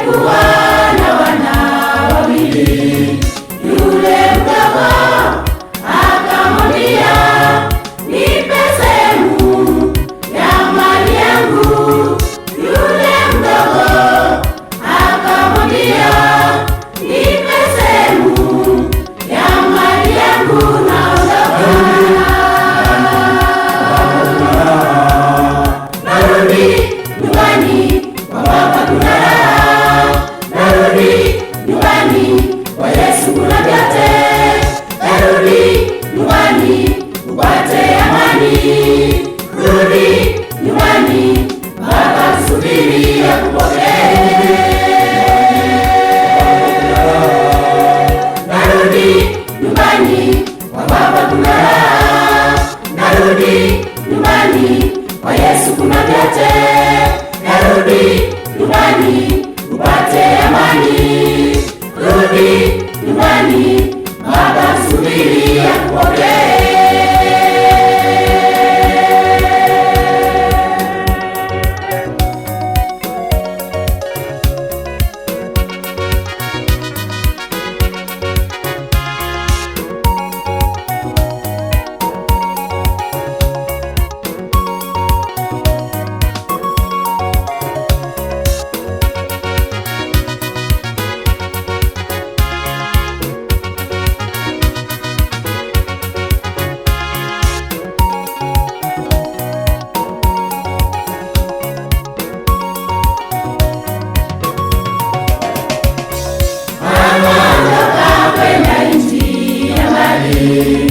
alikuwa na wana wawili. Yule mdogo akamwambia, nipe sehemu ya mali yangu. Yule mdogo akamwambia, nipe sehemu ya mali yangu, naondoka. Narudi nyumbani kwa Baba kuna raha. Narudi nyumbani kwa Yesu kuna vyote. Narudi nyumbani upate amani. Rudi nyumbani, Baba subiri akupokee. Narudi nyumbani kwa Baba kuna raha. Narudi nyumbani kwa Yesu kuna vyote. Narudi nyumbani upate amani. Rudi nyumbani, Baba subiri akupokee. Anaondoka kwenda nchi ya mbali.